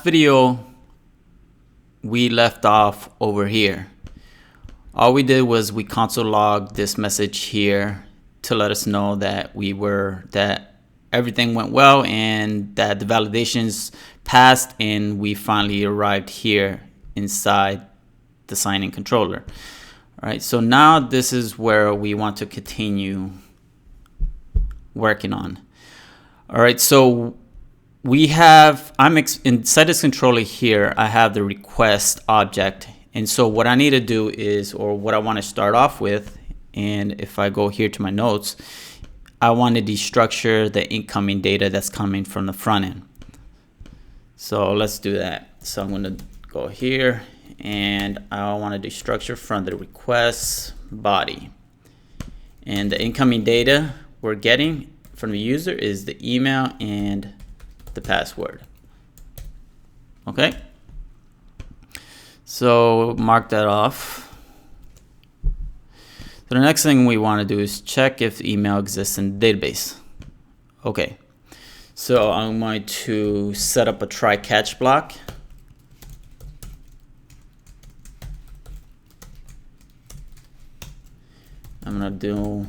video, we left off over here. All we did was we console logged this message here to let us know that that everything went well and that the validations passed, and we finally arrived here inside the sign-in controller. All right, so now this is where we want to continue working on. All right, so I'm inside this controller here. I have the request object, and so what I need to do is, or what I want to start off with, and if I go here to my notes, I want to destructure the incoming data that's coming from the front end. So let's do that. So I'm going to go here, and I want to destructure from the request body, and the incoming data we're getting from the user is the email and the password. Okay, so mark that off. So the next thing we want to do is check if email exists in the database. Okay, so I'm going to set up a try catch block. I'm going to do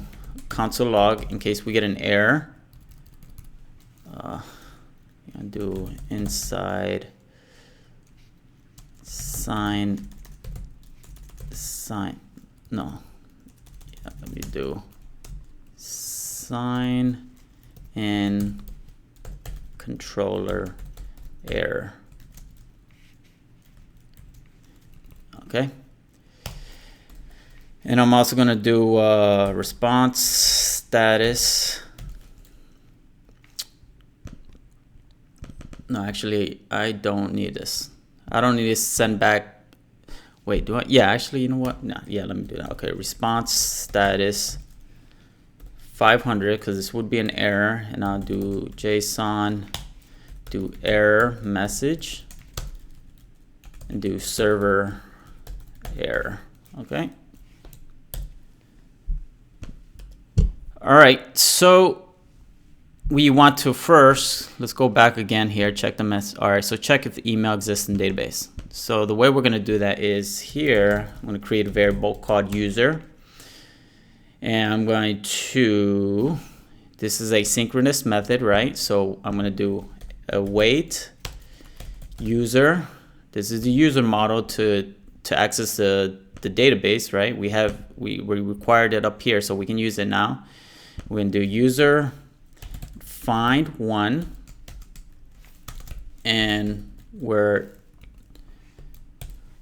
console log in case we get an error. I'm going to do inside let me do sign in controller error. Okay. And I'm also going to do response status. No, actually, I don't need this. I don't need to send back. Wait, do I? Yeah, actually, you know what? No, yeah, let me do that. Okay, response status 500, because this would be an error. And I'll do JSON, do error message, and do server error. Okay. All right, so we want to first, let's go back again here, check the mess. All right, so check if the email exists in the database. So the way we're going to do that is here, I'm going to create a variable called user. And I'm going to, this is a synchronous method, right? So I'm going to do await user. This is the user model to access the database, right? We required it up here, so we can use it now. We're going to do user find one, and we're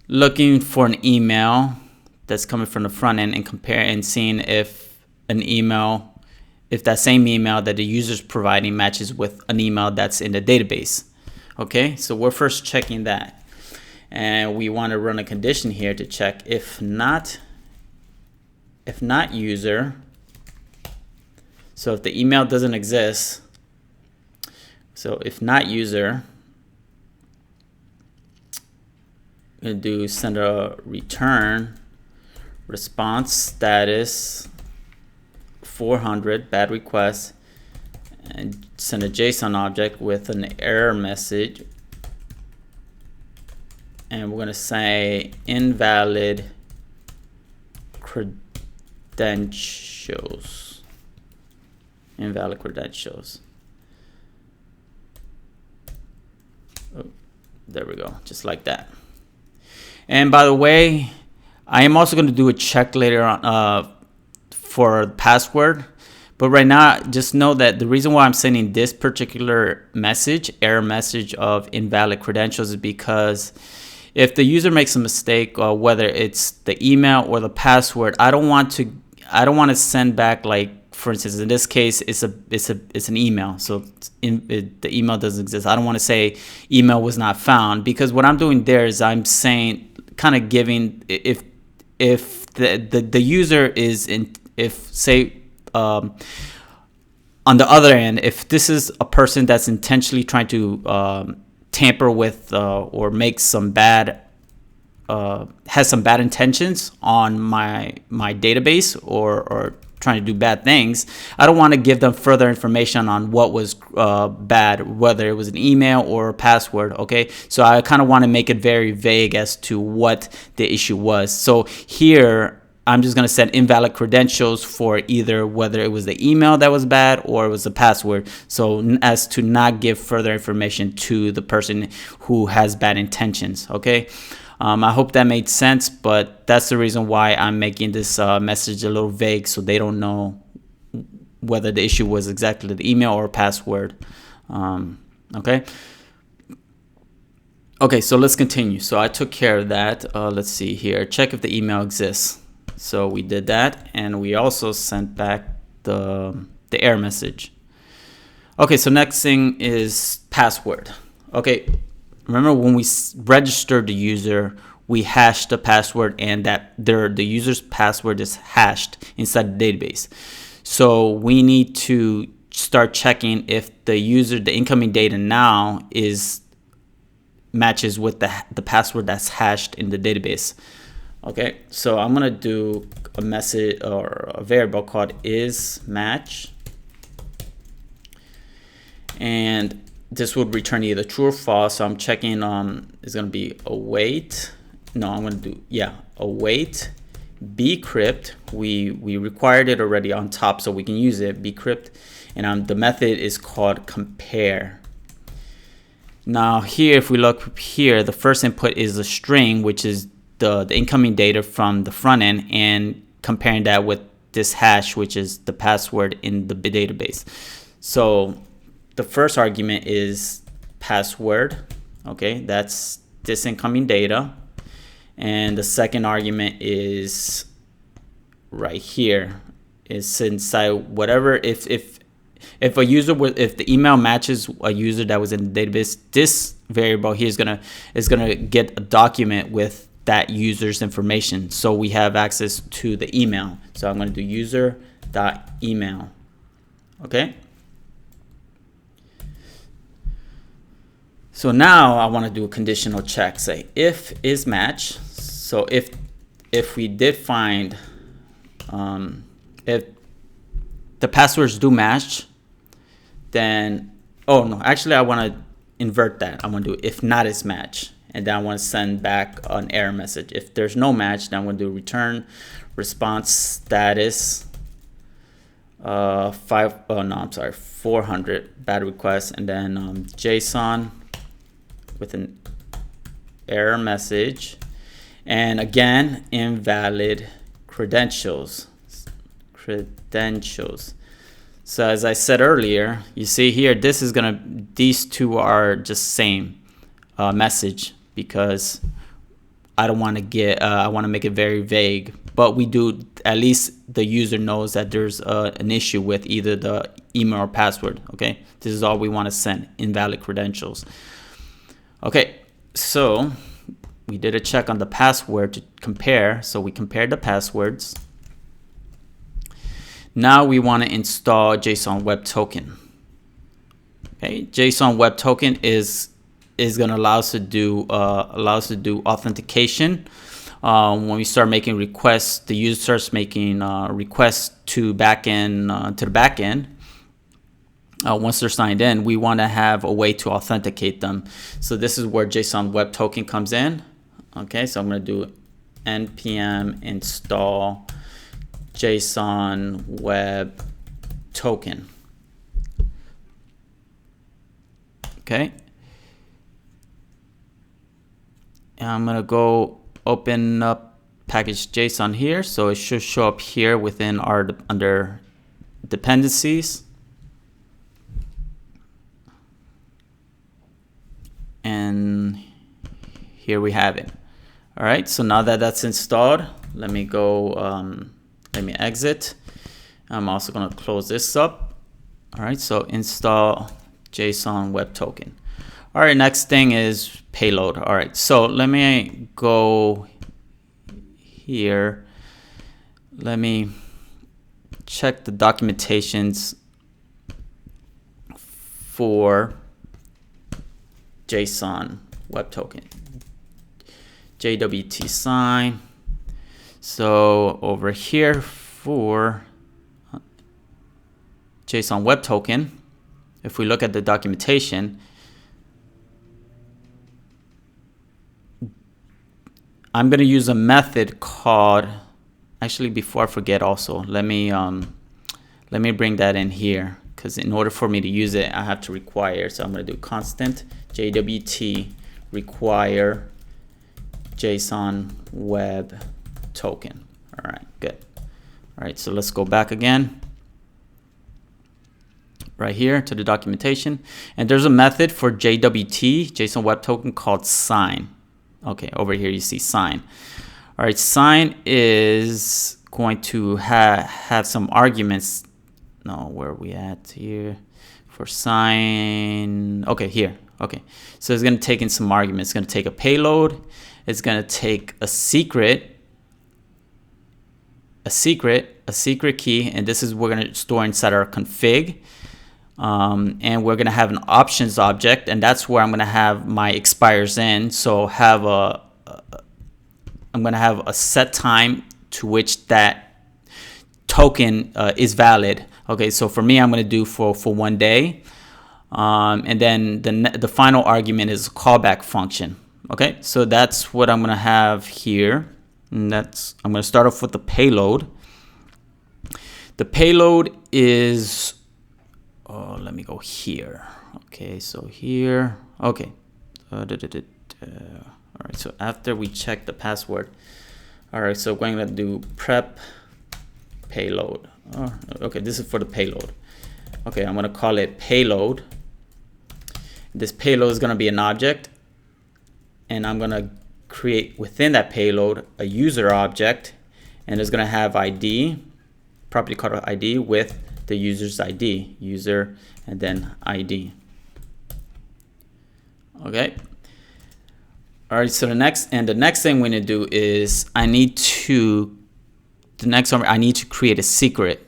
looking for an email that's coming from the front end and compare and seeing if that same email that the user's providing matches with an email that's in the database. Okay, so we're first checking that, and we want to run a condition here to check if not user. So if the email doesn't exist, so if not user, I'm going to send a return response status 400 bad request, and send a JSON object with an error message, and we're going to say invalid credentials. Invalid credentials. Oh, there we go, just like that. And by the way, I am also going to do a check later on for password, but right now just know that the reason why I'm sending this particular message, error message of invalid credentials, is because if the user makes a mistake, whether it's the email or the password, I don't want to send back, like, for instance, in this case, it's an email, so the email doesn't exist. I don't want to say email was not found, because what I'm doing there is I'm saying, kind of giving, if the user is in, if say on the other end, if this is a person that's intentionally trying to tamper with or make some bad has some bad intentions on my database, or trying to do bad things, I don't want to give them further information on what was bad, whether it was an email or a password. Okay, so I kind of want to make it very vague as to what the issue was. So here I'm just going to set invalid credentials for either whether it was the email that was bad or it was the password, so as to not give further information to the person who has bad intentions. Okay, I hope that made sense, but that's the reason why I'm making this message a little vague, so they don't know whether the issue was exactly the email or password. Okay, so let's continue. So I took care of that. Let's see here, check if the email exists. So we did that, and we also sent back the error message. Okay, so next thing is password. Okay, remember when we registered the user, we hashed the password, and that the user's password is hashed inside the database. So we need to start checking if the incoming data now matches with the password that's hashed in the database. Okay, so I'm gonna do a message or a variable called isMatch, and this would return either true or false. So I'm checking it's gonna be await. No, I'm gonna do await bcrypt. We required it already on top, so we can use it, bcrypt, and the method is called compare. Now here, if we look here, the first input is a string, which is the incoming data from the front end, and comparing that with this hash, which is the password in the database. So the first argument is password. Okay, that's this incoming data, and the second argument is right here, is inside whatever. If the email matches a user that was in the database, this variable here is gonna get a document with that user's information, so we have access to the email. So I'm going to do user.email. Okay, so now I want to do a conditional check, say if is match. So if we did find if the passwords do match, then actually I want to invert that. I want to do if not is match, and then I want to send back an error message. If there's no match, then I'm going to do return response status 400 bad request, and then JSON with an error message, and again invalid credentials. So as I said earlier, you see here, these two are just same message, because I don't want to I want to make it very vague, but we do, at least the user knows that there's an issue with either the email or password. Okay, this is all we want to send, invalid credentials. Okay, so we did a check on the password to compare, so we compared the passwords. Now we want to install jsonwebtoken. Okay, jsonwebtoken is going to allow us to do authentication. When we start making requests, the user starts making requests to the backend. Once they're signed in, we want to have a way to authenticate them. So this is where jsonwebtoken comes in. Okay, so I'm going to do npm install jsonwebtoken. Okay. And I'm going to go open up package JSON here. So it should show up here within under dependencies. And here we have it. All right, so now that that's installed, let me go, let me exit. I'm also going to close this up. All right, so install jsonwebtoken. All right, next thing is payload. All right, so let me go here. Let me check the documentations for JSON web token, JWT sign. So over here for JSON if we look at the documentation, I'm going to use a method called, actually before I forget also, let me bring that in here, because in order for me to use it I have to require. So I'm going to do constant JWT require JSON web token. All right, good. All right, so let's go back again right here to the documentation, and there's a method for JWT JSON web token called sign. Okay, over here you see sign. All right, sign is going to have some arguments. No, where are we at here for sign? Okay, here. Okay, so it's going to take in some arguments. It's going to take a payload. It's going to take a secret key, and this is we're going to store inside our config. And we're going to have an options object, and that's where I'm going to have my expires in. So I'm going to have a set time to which that token is valid. Okay, so for me, I'm going to do for 1 day. And then the final argument is a callback function. Okay, so that's what I'm going to have here. And I'm going to start off with the payload. The payload is, oh, let me go here. Okay, so here, okay. All right, so after we check the password, all right, so we're going to do prep payload. Okay, this is for the payload. Okay, I'm going to call it payload. This payload is going to be an object, and I'm going to create within that payload a user object, and it's going to have ID, property called ID with the user's ID, user and then ID. Okay. All right, so the next thing we need to do is I need to create a secret.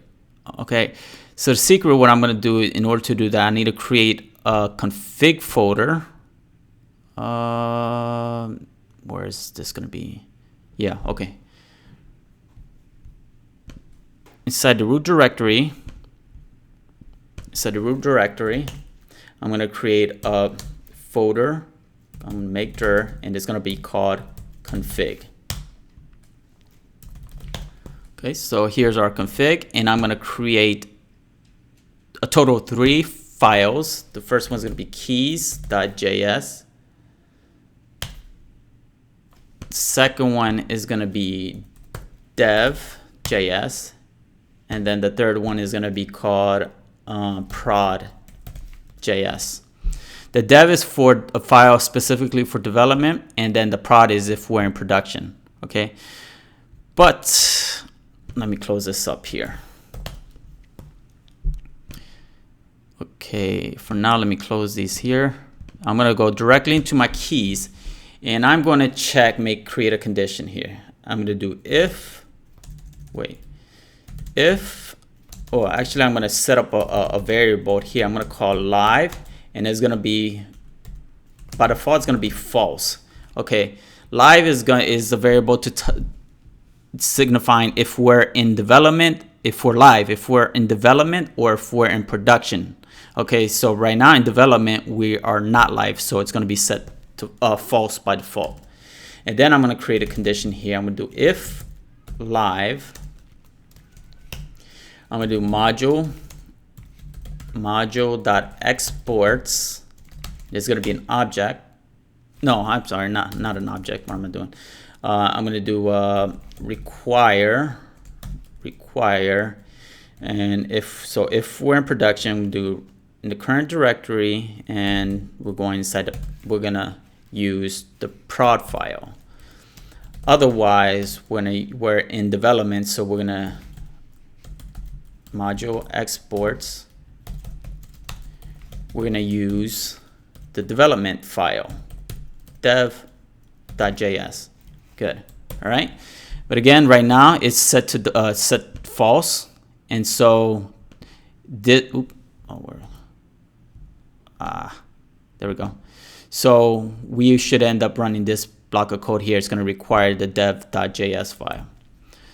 Okay, so the secret, what I'm going to do in order to do that, I need to create a config folder. Where is this going to be? Yeah, okay. Inside the root directory, I'm going to create a folder. I'm going to make dir, and it's going to be called config. Okay, so here's our config, and I'm going to create a total of 3 files. The first one's going to be keys.js. Second one is going to be dev.js, and then the third one is going to be called prod.js. The dev is for a file specifically for development, and then the prod is if we're in production. Okay, but let me close this up here. Okay, for now, let me close these here. I'm going to go directly into my keys, and I'm going to create a condition here. I'm going to do if, actually I'm going to set up a variable here. I'm going to call live, and it's going to be, by default, it's going to be false. Okay, live is a variable to signifying if we're in development, if we're live, if we're in development, or if we're in production. Okay, so right now in development, we are not live, so it's going to be set to false by default. And then I'm going to create a condition here. I'm going to do if live. I'm going to do module.exports. There's going to be an object. No, I'm sorry, not an object. What am I doing? I'm going to do require, and if we're in production, we do in the current directory, and we're going we're gonna use the prod file. Otherwise, when we're in development, so we're gonna module exports. We're gonna use the development file, dev.js. Good. All right. But again, right now it's set to set false, and so there we go. So we should end up running this block of code here. It's going to require the dev.js file.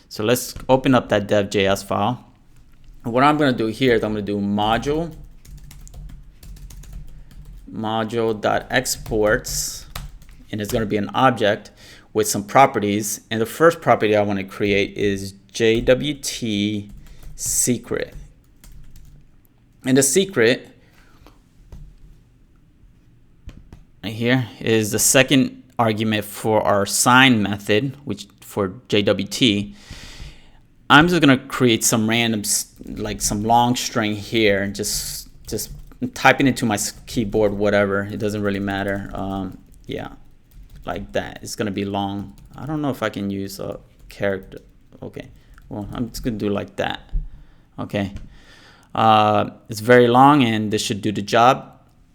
So let's open up that dev.js file. what I'm going to do here is I'm going to do module.exports, and it's going to be an object with some properties. And the first property I want to create is JWT secret. And the secret right here is the second argument for our sign method, which for JWT. I'm just gonna create some random, like some long string here, and just typing into my keyboard, whatever. It doesn't really matter. Yeah, like that. It's gonna be long. I don't know if I can use a character. Okay, well, I'm just gonna do like that. Okay, it's very long, and this should do the job.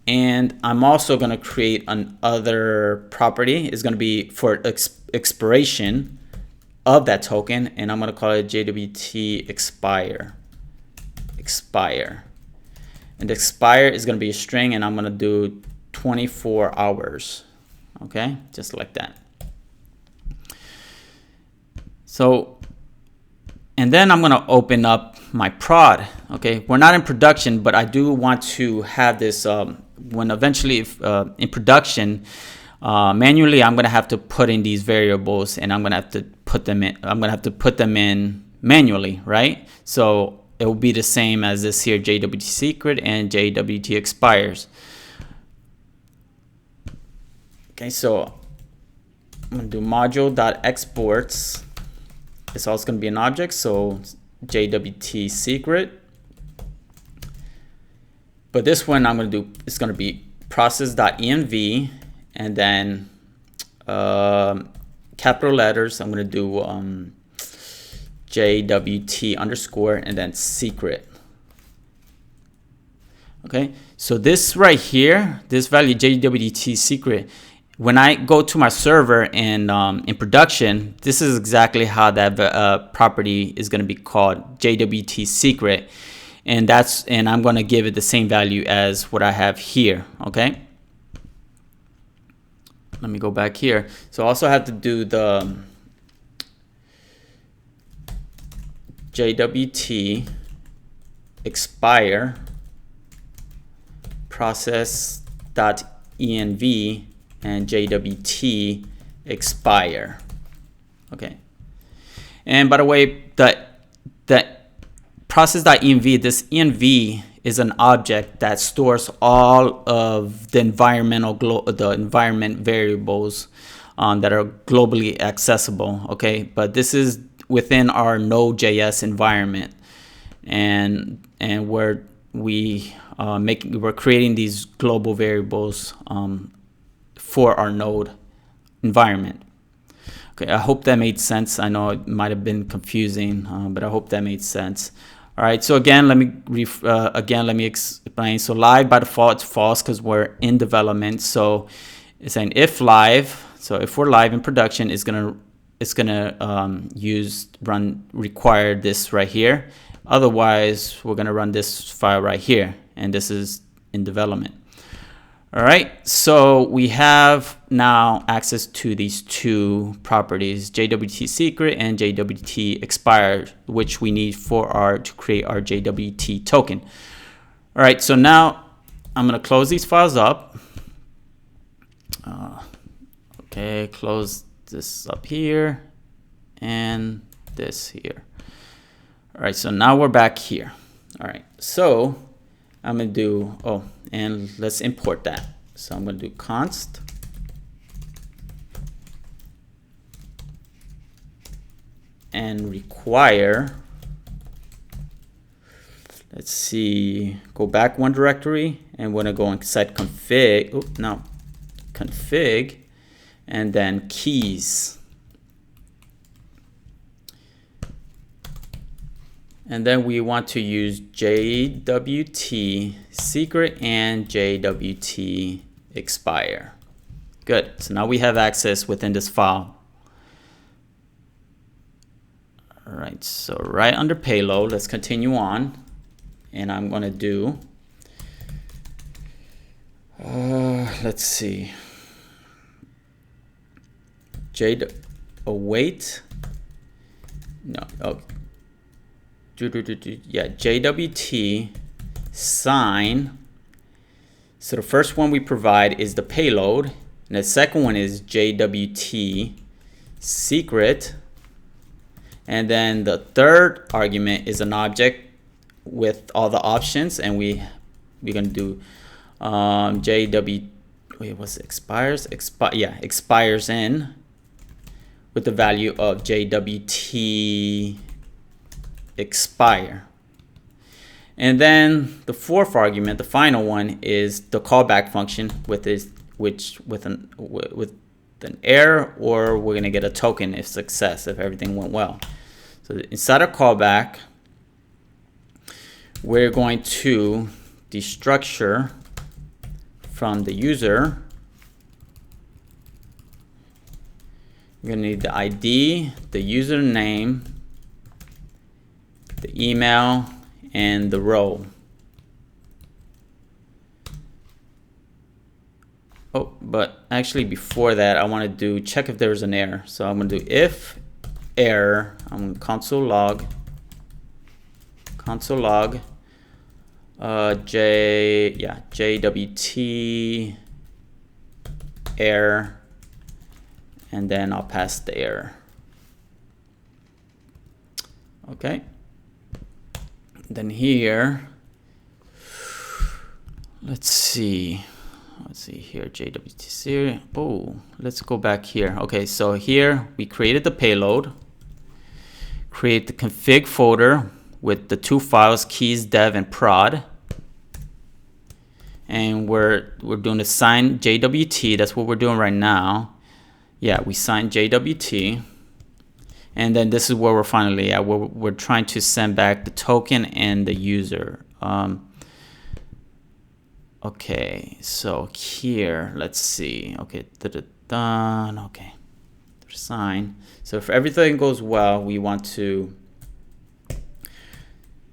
And I'm also gonna create another property. It's gonna be for expiration of that token, and I'm going to call it JWT expire. And expire is going to be a string, and I'm going to do 24 hours. Okay, just like that. So, and then I'm going to open up my prod. Okay, we're not in production, but I do want to have this when eventually in production. Manually, I'm going to have to put in these variables, and I'm going to have to put them in. I'm going to have to put them in manually, right? So it will be the same as this here, JWT secret and JWT expires. Okay, so I'm going to do module.exports. It's also going to be an object, so JWT secret. But this one I'm going to do, it's going to be process.env. And then capital letters, I'm going to do JWT underscore and then secret. Okay, so this right here, this value JWT secret, when I go to my server and in production, this is exactly how that property is going to be called, JWT secret. And I'm going to give it the same value as what I have here. Okay. Let me go back here. So I also have to do the JWT expire process.env and JWT expire. Okay. And by the way, that process.env, this env is an object that stores all of the environment variables that are globally accessible. Okay, but this is within our Node.js environment, and we're creating these global variables for our Node environment. Okay, I hope that made sense. I know it might have been confusing, but I hope that made sense. All right, so again, let me explain. So live by default it's false because we're in development. So it's saying if live. So if we're live in production, it's gonna require this right here. Otherwise, we're gonna run this file right here, and this is in development. All right, so we have now access to these two properties, JWT secret and JWT expired, which we need to create our JWT token. All right, so now I'm gonna close these files up. Okay, close this up here and this here. All right, so now we're back here. All right, so I'm gonna do, and let's import that. So I'm gonna do const and require, let's see, go back one directory, and we're gonna go and set config, config, and then keys. And then we want to use JWT secret and JWT expire. Good. So now we have access within this file. All right. So right under payload, let's continue on. And I'm going to do, let's see, yeah, JWT sign. So the first one we provide is the payload, and the second one is JWT secret, and then the third argument is an object with all the options, and we're gonna do JW. Wait, what's it? Expires in with the value of JWT expire. And then the fourth argument, the final one, is the callback function with an error, or we're gonna get a token if success, if everything went well. So inside our callback, we're going to destructure from the user. We're gonna need the ID, the username, the email, and the role. Oh, but actually before that, I want to check if there's an error. So I'm going to do if error. I'm going to console log JWT error, and then I'll pass the error. Okay. Then here, let's see here, JWT series. Oh, let's go back here. Okay, so here we created the payload, create the config folder with the two files, keys, dev, and prod. And we're doing the sign JWT. That's what we're doing right now. Yeah, we signed JWT. And then this is where we're finally at. We're trying to send back the token and the user. Okay, so here, let's see. Okay, done. Okay, sign. So if everything goes well, we want to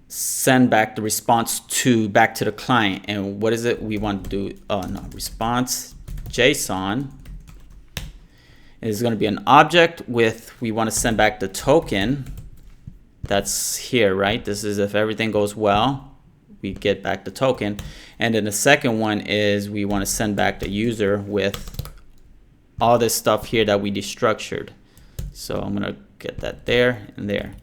send back the response back to the client. And what is it we want to do? Oh no, response JSON is going to be an object with, we want to send back the token. That's here, right? This is if everything goes well, we get back the token. And then the second one is we want to send back the user with all this stuff here that we destructured. So I'm going to get that there and there.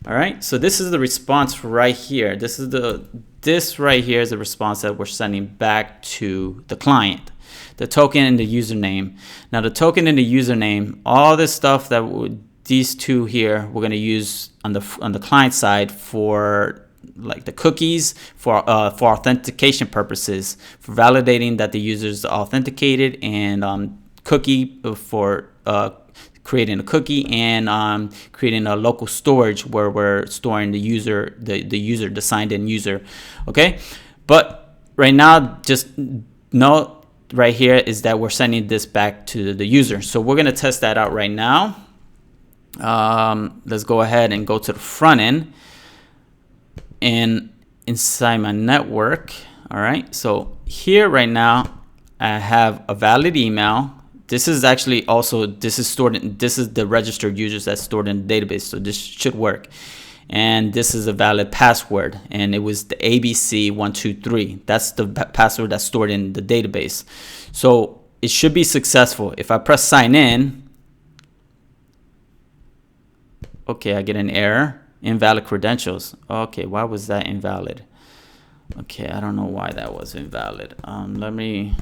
All right, so this is the response right here. This right here is the response that we're sending back to the client. The token and the username. Now the token and the username, all this stuff that these two here, we're going to use on the client side for like the cookies for authentication purposes, for validating that the user is authenticated, and cookie for creating a cookie, and creating a local storage where we're storing the user, the signed in user. Okay, but right now, just note right here is that we're sending this back to the user. So we're going to test that out right now. Let's go ahead and go to the front end and inside my network. All right, so here right now I have a valid email. This is actually also, this is the registered users that's stored in the database, so this should work. And this is a valid password, and it was the ABC123. That's the password that's stored in the database. So it should be successful. If I press sign in, okay, I get an error, invalid credentials. Okay, why was that invalid? Okay, I don't know why that was invalid. Let me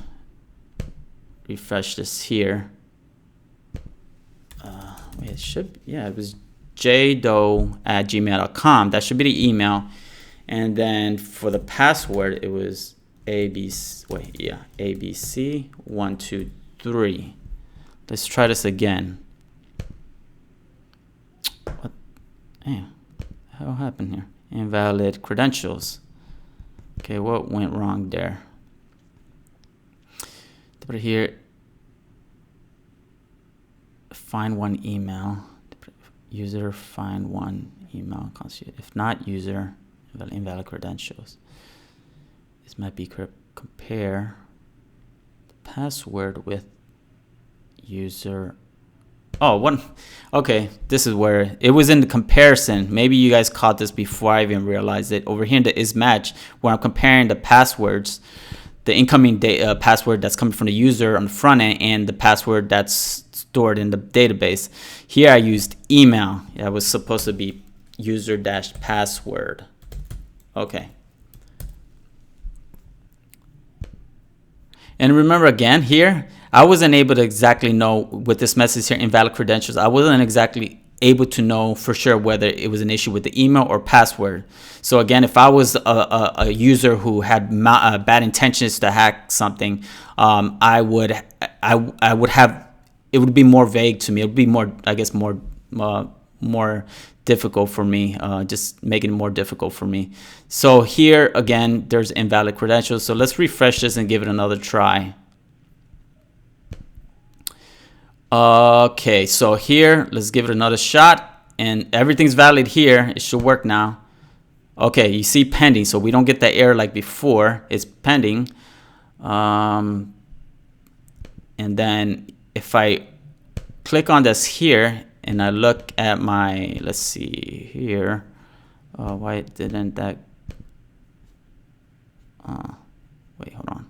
refresh this here. It should, yeah, it was jdoe@gmail.com. That should be the email. And then for the password, it was ABC123. Let's try this again. What the hell happened here? Invalid credentials. Okay, what went wrong there? Put it here. Find one email. User find one email. If not user, invalid credentials. This might be compare the password with user Oh, one. Okay, this is where it was in the comparison. Maybe you guys caught this before I even realized it. Over here in the is match, where I'm comparing the passwords, the incoming password that's coming from the user on the front end and the password that's stored in the database. Here I used email. That was supposed to be user-password. Okay. And remember again here, I wasn't able to exactly know with this message here, invalid credentials. I wasn't exactly able to know for sure whether it was an issue with the email or password. So again, if I was a user who had bad intentions to hack something, I would have, it would be more vague to me. It would be more, I guess, more difficult for me, just making it more difficult for me. So here again, there's invalid credentials. So let's refresh this and give it another try. Okay, so here, let's give it another shot, and everything's valid here. It should work now. Okay, you see pending, so we don't get that error like before. It's pending. And then if I click on this here and I look at my, let's see here, why didn't that, wait, hold on.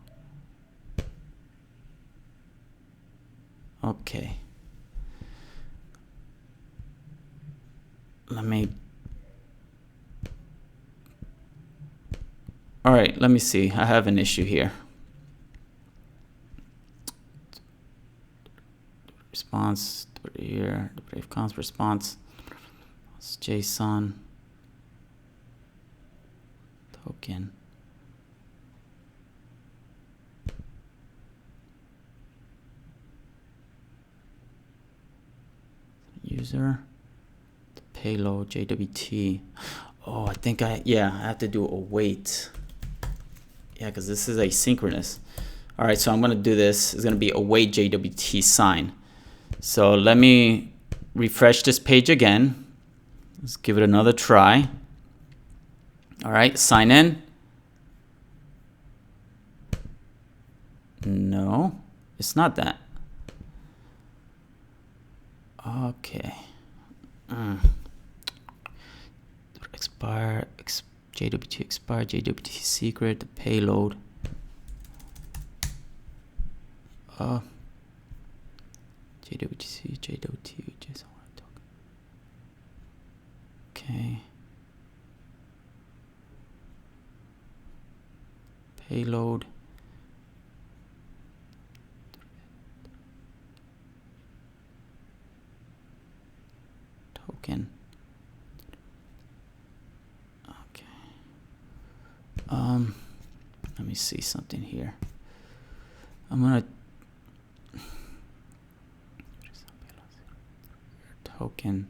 Okay. All right, let me see. I have an issue here. Response here, the brave cons response. It's JSON token. User, the payload, JWT. Oh, I think I have to do await. Yeah, because this is asynchronous. All right, so I'm gonna do this. It's gonna be await JWT sign. So let me refresh this page again. Let's give it another try. All right, sign in. No, it's not that. Okay. Expire, JWT expire, JWT secret, the payload. JWT, JSON webtoken. Okay. Payload. Token. Okay. Let me see something here. I'm gonna token.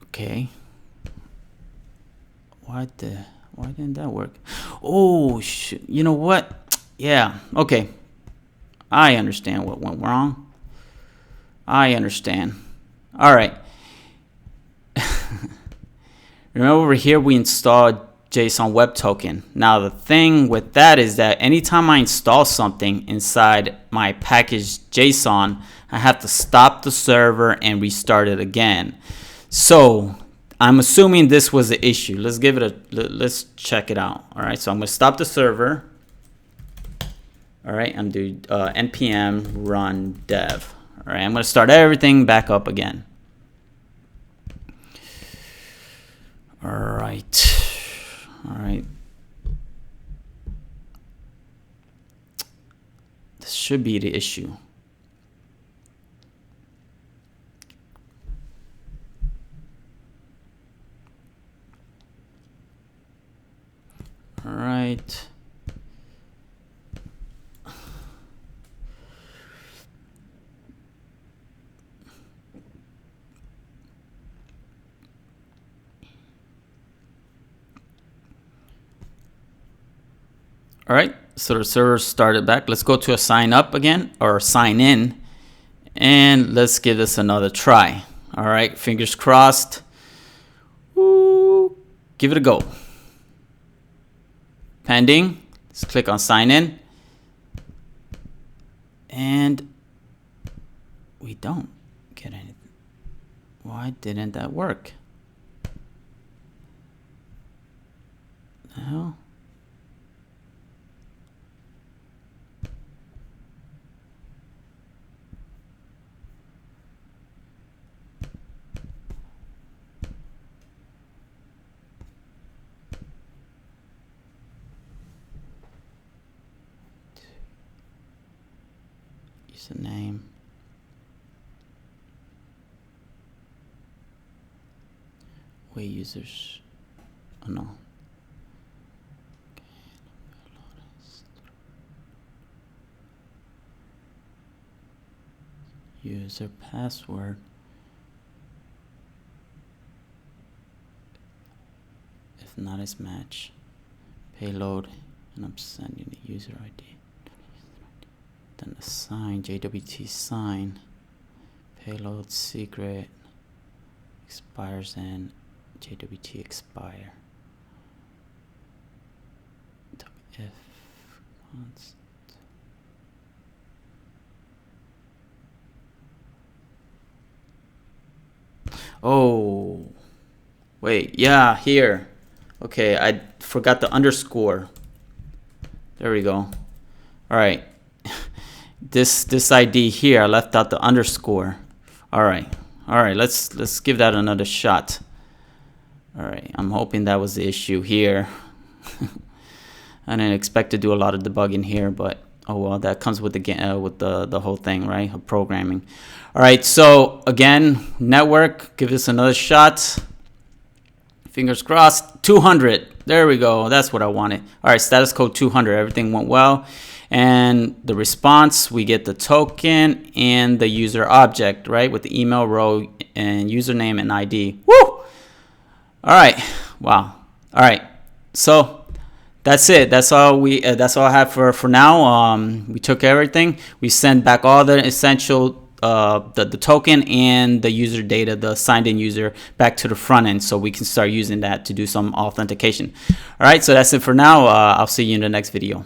Okay. Why didn't that work? Oh, you know what? Yeah, okay. I understand what went wrong. I understand. All right. Remember over here we installed JSON webtoken. Now the thing with that is that anytime I install something inside my package JSON, I have to stop the server and restart it again. So I'm assuming this was the issue. Let's give it let's check it out. All right, so I'm gonna stop the server. All right, I'm doing npm run dev. All right, I'm gonna start everything back up again. All right. This should be the issue. All right. All right, so the server started back. Let's go to a sign up again, or sign in, and let's give this another try. All right, fingers crossed. Woo. Give it a go. Pending. Let's click on sign in, and we don't get anything. Why didn't that work? The hell? Username. Wait, users. Oh no. User password. If not, it's match. Payload, and I'm sending the user ID. Then the sign, JWT sign. Payload secret expires in JWT expire. If const. Oh, wait, yeah, here. Okay, I forgot the underscore. There we go. All right, this ID here, I left out the underscore. All right, let's give that another shot. All right, I'm hoping that was the issue here. I didn't expect to do a lot of debugging here, but oh well, that comes with the whole thing, right? Of programming. All right, so again, network, give this another shot. Fingers crossed. 200. There we go. That's what I wanted. All right, status code 200. Everything went well. And the response, we get the token and the user object, right? With the email row and username and ID. Woo! All right. Wow. All right. So that's it. That's all I have for now. We took everything. We sent back all the essential the token and the user data, the signed in user, back to the front end, so we can start using that to do some authentication. All right, so that's it for now. I'll see you in the next video.